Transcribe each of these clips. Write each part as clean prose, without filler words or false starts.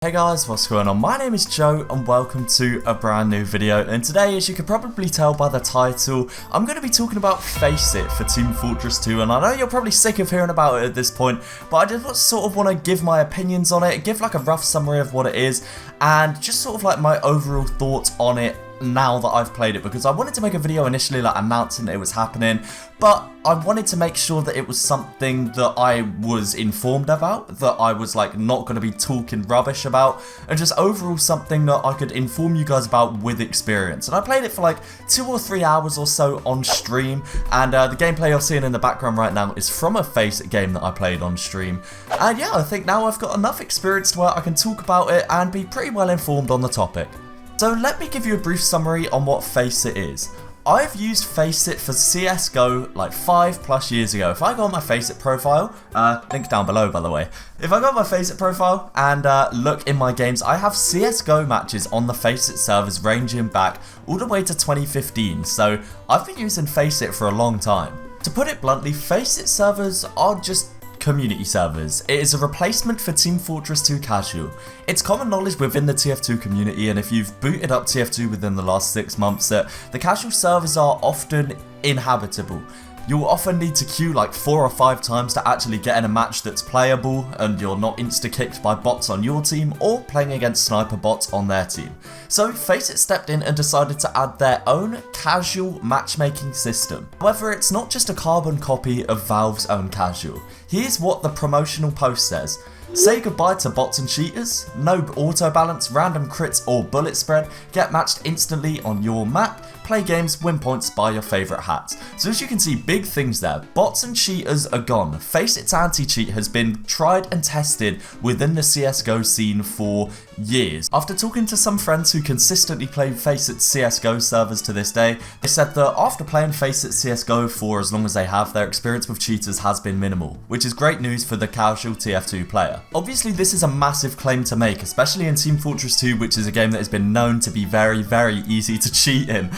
Hey guys, what's going on? My name is Joe and welcome to a brand new video, and today, as you can probably tell by the title, I'm going to be talking about Faceit for Team Fortress 2, and I know you're probably sick of hearing about it at this point, but I just sort of want to give my opinions on it, give like a rough summary of what it is, and just sort of like my overall thoughts on it now that I've played it, because I wanted to make a video initially like announcing that it was happening, but I wanted to make sure that it was something that I was informed about, that I was like not going to be talking rubbish about, and just overall something that I could inform you guys about with experience. And I played it for like 2 or 3 hours or so on stream, and the gameplay you're seeing in the background right now is from a Faceit game that I played on stream. And yeah, I think now I've got enough experience to where I can talk about it and be pretty well informed on the topic. So let me give you a brief summary on what Faceit is. I've used Faceit for CSGO like 5+ years ago. If I go on my Faceit profile, link down below by the way. If I go on my Faceit profile and look in my games, I have CSGO matches on the Faceit servers ranging back all the way to 2015. So I've been using Faceit for a long time. To put it bluntly, Faceit servers are just community servers. It is a replacement for Team Fortress 2 Casual. It's common knowledge within the TF2 community, and if you've booted up TF2 within the last 6 months, that the casual servers are often inhabitable. You'll often need to queue like 4 or 5 times to actually get in a match that's playable, and you're not insta-kicked by bots on your team or playing against sniper bots on their team. So Faceit stepped in and decided to add their own casual matchmaking system. However, it's not just a carbon copy of Valve's own casual. Here's what the promotional post says. Say goodbye to bots and cheaters, no auto balance, random crits or bullet spread, get matched instantly on your map, play games, win points, buy your favourite hats. So as you can see, big things there. Bots and cheaters are gone. Faceit's anti-cheat has been tried and tested within the CSGO scene for years. After talking to some friends who consistently play Faceit CSGO servers to this day, they said that after playing Faceit CSGO for as long as they have, their experience with cheaters has been minimal, which is great news for the casual TF2 player. Obviously this is a massive claim to make, especially in Team Fortress 2, which is a game that has been known to be very, very easy to cheat in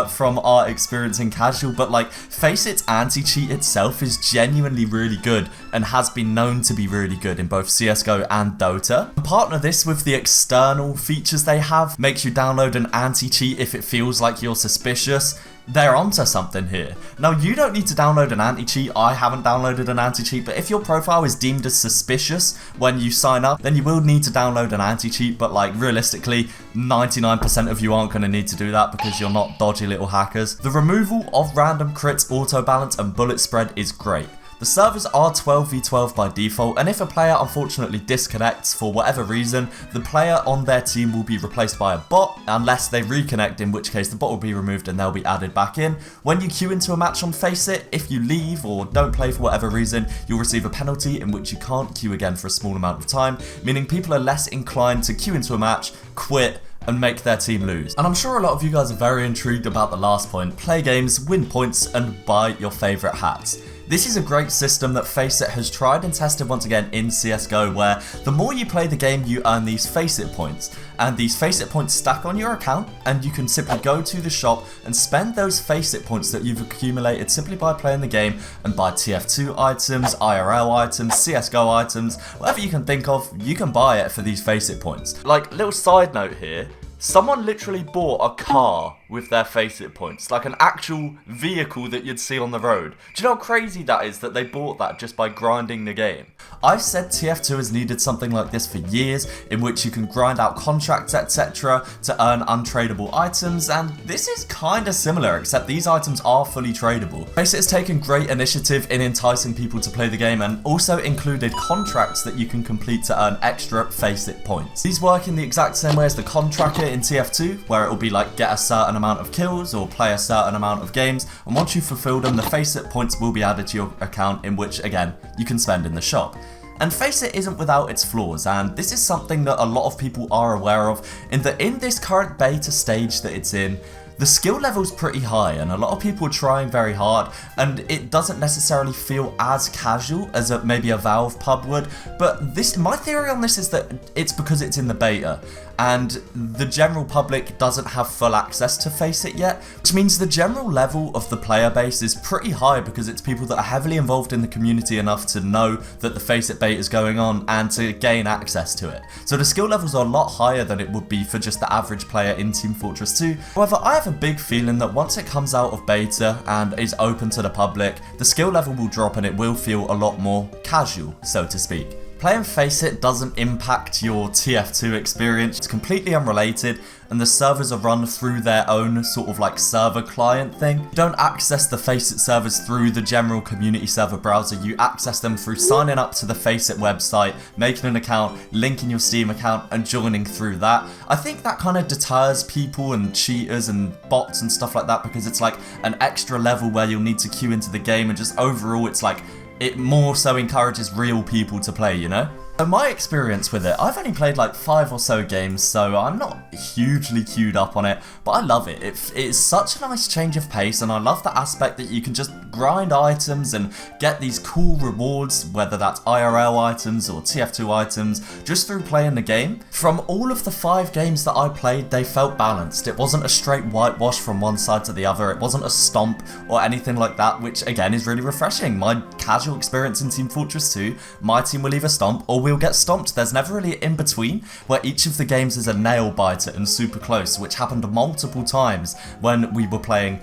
from our experience in casual, but like Faceit's anti-cheat itself is genuinely really good and has been known to be really good in both CSGO and Dota. Partner this with the external features they have, makes you download an anti-cheat if it feels like you're suspicious. They're onto something here. Now, you don't need to download an anti-cheat. I haven't downloaded an anti-cheat, but if your profile is deemed as suspicious when you sign up, then you will need to download an anti-cheat, but like realistically, 99% of you aren't going to need to do that because you're not dodgy little hackers. The removal of random crits, auto balance and bullet spread is great. The servers are 12v12 by default, and if a player unfortunately disconnects for whatever reason, the player on their team will be replaced by a bot unless they reconnect, in which case the bot will be removed and they'll be added back in. When you queue into a match on Faceit, if you leave or don't play for whatever reason, you'll receive a penalty in which you can't queue again for a small amount of time, meaning people are less inclined to queue into a match, quit, and make their team lose. And I'm sure a lot of you guys are very intrigued about the last point: play games, win points, and buy your favourite hats. This is a great system that Faceit has tried and tested once again in CSGO, where the more you play the game, you earn these Faceit points. And these Faceit points stack on your account, and you can simply go to the shop and spend those Faceit points that you've accumulated simply by playing the game and buy TF2 items, IRL items, CSGO items, whatever you can think of, you can buy it for these Faceit points. Like, little side note here, someone literally bought a car with their Faceit points, like an actual vehicle that you'd see on the road. Do you know how crazy that is, that they bought that just by grinding the game? I've said TF2 has needed something like this for years, in which you can grind out contracts, etc. to earn untradeable items, and this is kinda similar, except these items are fully tradable. Faceit has taken great initiative in enticing people to play the game, and also included contracts that you can complete to earn extra Faceit points. These work in the exact same way as the contractor in TF2, where it will be like get a certain amount of kills or play a certain amount of games, and once you fulfill them, the Faceit points will be added to your account, in which again you can spend in the shop. And Faceit isn't without its flaws, and this is something that a lot of people are aware of, in that in this current beta stage that it's in, the skill level's pretty high and a lot of people are trying very hard, and it doesn't necessarily feel as casual as maybe a Valve pub would, but my theory on this is that it's because it's in the beta, and the general public doesn't have full access to Faceit yet, which means the general level of the player base is pretty high because it's people that are heavily involved in the community enough to know that the Faceit beta is going on and to gain access to it. So the skill levels are a lot higher than it would be for just the average player in Team Fortress 2. However, I have a big feeling that once it comes out of beta and is open to the public, the skill level will drop and it will feel a lot more casual, so to speak. Playing Faceit doesn't impact your TF2 experience, it's completely unrelated, and the servers are run through their own sort of like server client thing. You don't access the Faceit servers through the general community server browser, you access them through signing up to the Faceit website, making an account, linking your Steam account, and joining through that. I think that kind of deters people and cheaters and bots and stuff like that because it's like an extra level where you'll need to queue into the game, and just overall it's like, it more so encourages real people to play, you know? So my experience with it, I've only played like 5 or so games, so I'm not hugely queued up on it, but I love it. It's such a nice change of pace, and I love the aspect that you can just grind items and get these cool rewards, whether that's IRL items or TF2 items, just through playing the game. From all of the 5 games that I played, they felt balanced. It wasn't a straight whitewash from one side to the other, it wasn't a stomp or anything like that, which again is really refreshing. My casual experience in Team Fortress 2, my team will either stomp or we'll get stomped. There's never really an in-between where each of the games is a nail biter and super close, which happened multiple times when we were playing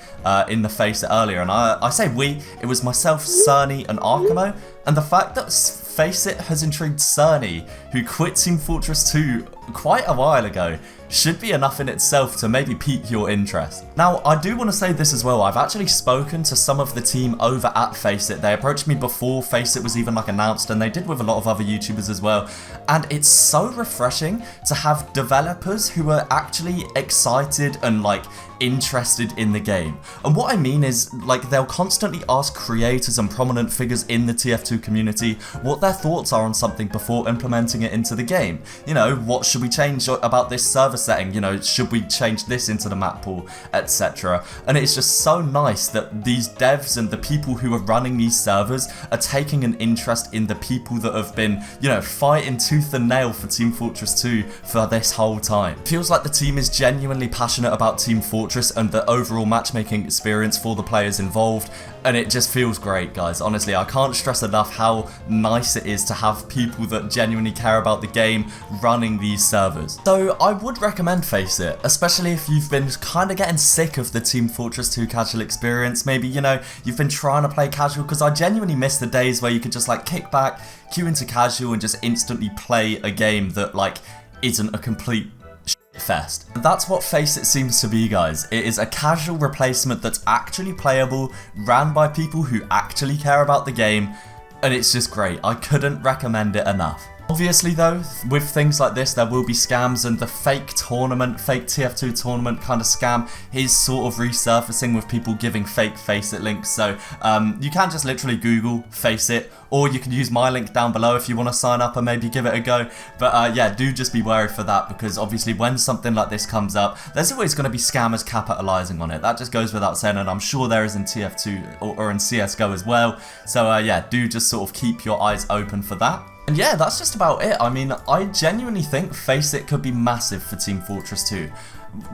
in the Faceit earlier. And I say we, it was myself, Cerny and Arkamo, and the fact that Faceit has intrigued Cerny, who quit Team Fortress 2 quite a while ago, should be enough in itself to maybe pique your interest. Now, I do want to say this as well, I've actually spoken to some of the team over at Faceit. They approached me before Faceit was even like announced, and they did with a lot of other YouTubers as well, and it's so refreshing to have developers who are actually excited and like interested in the game. And what I mean is, like, they'll constantly ask creators and prominent figures in the TF2 community what their thoughts are on something before implementing it into the game. You know, what should we change about this server setting? You know, should we change this into the map pool, etc. And it's just so nice that these devs and the people who are running these servers are taking an interest in the people that have been, you know, fighting tooth and nail for Team Fortress 2 for this whole time. It feels like the team is genuinely passionate about Team Fortress and the overall matchmaking experience for the players involved, and it just feels great, guys. Honestly, I can't stress enough how nice it is to have people that genuinely care about the game running these servers. So I would recommend Faceit, especially if you've been kind of getting sick of the Team Fortress 2 casual experience. Maybe, you know, you've been trying to play casual, because I genuinely miss the days where you could just like kick back, queue into casual, and just instantly play a game that like isn't a complete fest. That's what Faceit seems to be, guys. It is a casual replacement that's actually playable, ran by people who actually care about the game, and it's just great. I couldn't recommend it enough. Obviously though, with things like this there will be scams, and the fake TF2 tournament kind of scam is sort of resurfacing with people giving fake Faceit links. So you can just literally Google Faceit, or you can use my link down below if you want to sign up and maybe give it a go. But yeah, do just be wary for that, because obviously when something like this comes up, there's always going to be scammers capitalizing on it. That just goes without saying, and I'm sure there is in TF2 or in CSGO as well. So yeah, do just sort of keep your eyes open for that. And yeah, that's just about it. I mean, I genuinely think Faceit could be massive for Team Fortress 2.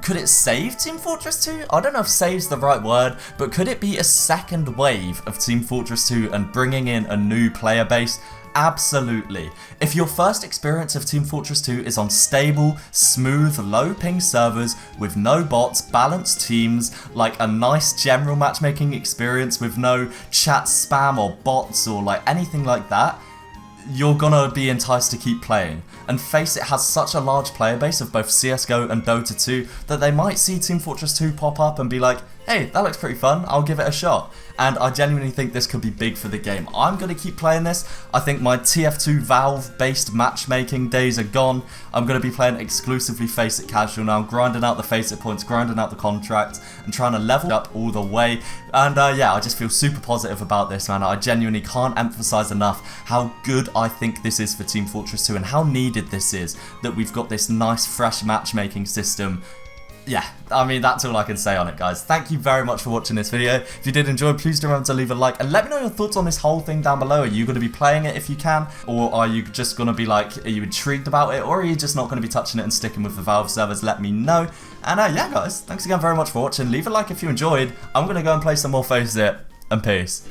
Could it save Team Fortress 2? I don't know if save's the right word, but could it be a second wave of Team Fortress 2 and bringing in a new player base? Absolutely. If your first experience of Team Fortress 2 is on stable, smooth, low ping servers with no bots, balanced teams, like a nice general matchmaking experience with no chat spam or bots or like anything like that, you're gonna be enticed to keep playing. And Faceit has such a large player base of both CSGO and Dota 2 that they might see Team Fortress 2 pop up and be like, hey, that looks pretty fun, I'll give it a shot. And I genuinely think this could be big for the game. I'm going to keep playing this. I think my TF2 Valve-based matchmaking days are gone. I'm going to be playing exclusively Faceit casual now, grinding out the Faceit points, grinding out the contract, and trying to level up all the way. And yeah, I just feel super positive about this, man. I genuinely can't emphasize enough how good I think this is for Team Fortress 2 and how needed this is, that we've got this nice, fresh matchmaking system yeah, I mean, that's all I can say on it, guys. Thank you very much for watching this video. If you did enjoy, please do remember to leave a like, and let me know your thoughts on this whole thing down below. Are you going to be playing it if you can, or are you just going to be like, are you intrigued about it, or are you just not going to be touching it and sticking with the Valve servers? Let me know. And yeah, guys, thanks again very much for watching. Leave a like if you enjoyed. I'm going to go and play some more Faceit, and peace.